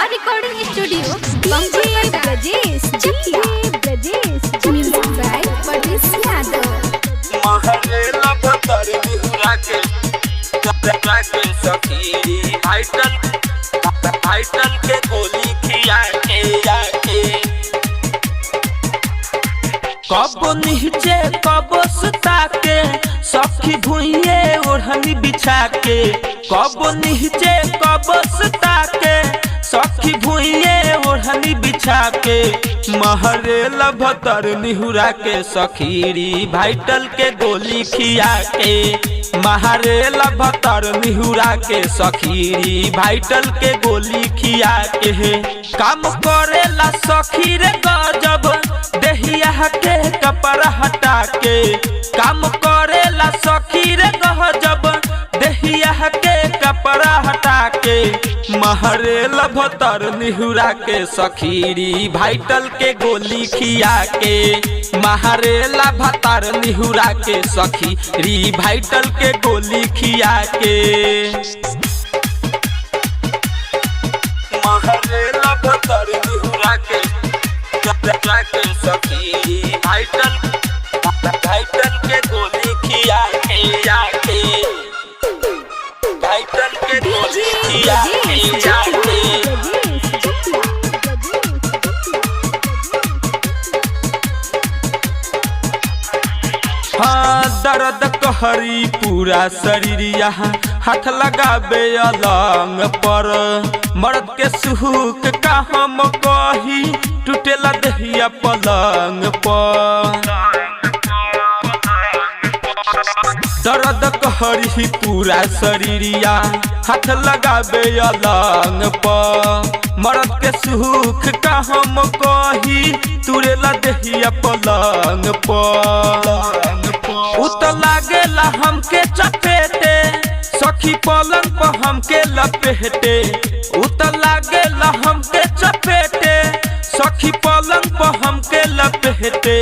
Star recording studio Brajesh music by Parvesh Yadav. महरेला भतर निहुरा के सखी फाइटल के गोली खिया के कब नीचे कब सुता के सखी भुइये ओढ़नी बिछा के कब नीचे कब सुता के सखी भुइये ओढ़नी बिछा के महरेला भतर निहुरा के सखीरी भाइटल के गोली खिया के महरेला भतर निहुरा के सखीरी भाइटल के गोली खिया के काम करेला सखी रे गजब देहिया के कपड़ा हटा के काम करेला सखी रे गजब देहिया के कपड़ा हटा के महरेला भतर निहुरा के सखीरी भाइटल के गोली खिया के महरेला भतर निहुरा के सखीरी भाइटल के गोली खिया के महरेला भतर निहुरा के सखी भाइटल के गोली खिया के भाइटल के गोली खिया के हाँ दर्द कहरी पूरा शरीर यहाँ हाथ लगाबे अलंग पर मर्द के सुख का हम कही टूटेला दहिया पलंग पर दर्द कहरी पूरा शरीरिया हाथ लगाबे अलंग पर मर्द के सुख का हम कही तुरेला दहिया पलंग पर उत लागेला हमके चपेटे सखी पलंग पर हमके लपेटे उत लागेला हमके चपेटे सखी पलंग पर हमके लपेटे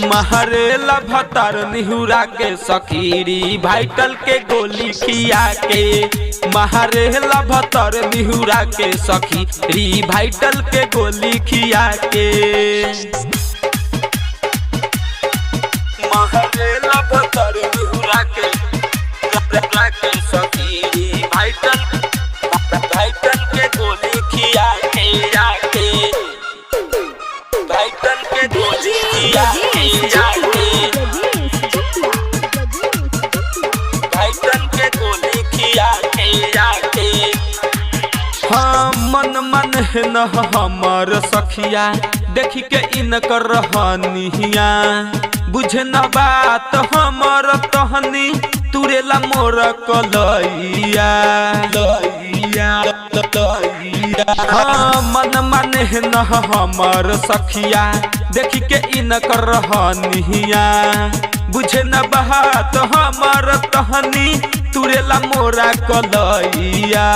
महरेला भतर निहुरा के सखीरी भाइटल के गोली खिया के महरेला भतर निहुरा के सखीरी भाइटल के गोली खिया के महरेला भतर निहुरा के सखीरी भाइटल के गोली खिया के भाइटल के गोली खिया के भाइटल के गोली खिया के हाँ मन न हमर सखिया देखी के इनकर रहनिया बुझे न बात हमर तहनी तुरेला मोर कलैया हाँ मन न हमर सखिया देखी के इनकर रहनिया बुझे न बात हमर तहनी तुरेला मोरा कलैया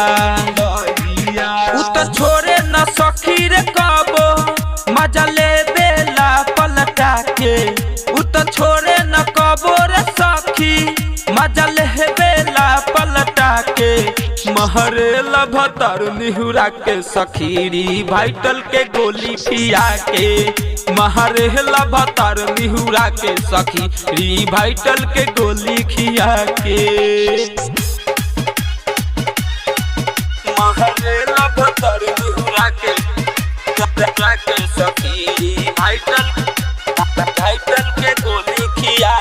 उत छोड़े न सखी रे कबो मजा ले बेला पलटा के उत छोड़े न कबो रे सखी मजा ले बेला पलटा के महरेला भतर निहुरा के सखीरी भाइटल के गोली खिया के महरेला भतर निहुरा के सखीरी भाइटल के गोली खिया के महरेला भतर निहुरा के सखीरी भाइटल के गोली खिया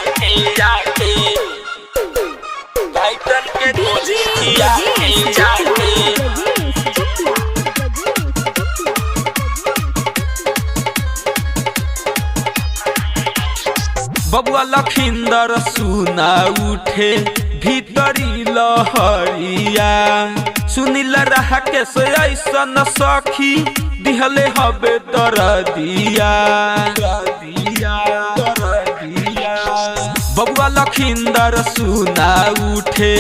के भाइटल के गोली खिया के बबुआ लखिंदर सुना उठे भीतरी लहरिया सुनिल रहा के ऐसन सखी दिहले हबे दरदिया बबुआ लखिंदर सुना उठे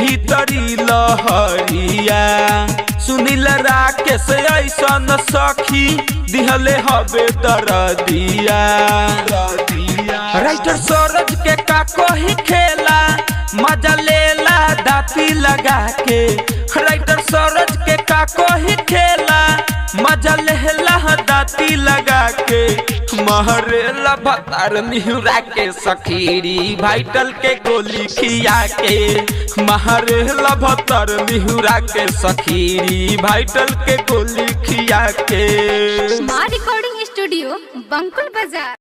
भीतरी लहरिया सुनिल राकेश ऐसन सखी दिहले हबे दरदिया राइटर सरोज के का कोही खेला मजा लेला दाती लगा के राइटर सरोज के का कोही खेला मजा लेहला दाती लगा के महरेला भतार निहुरा के सखीरी वाइटल के गोली खिया के महरेला भतार निहुरा के सखीरी वाइटल के गोली खिया के। माँ रिकॉर्डिंग स्टूडियो बंकुल बाजार।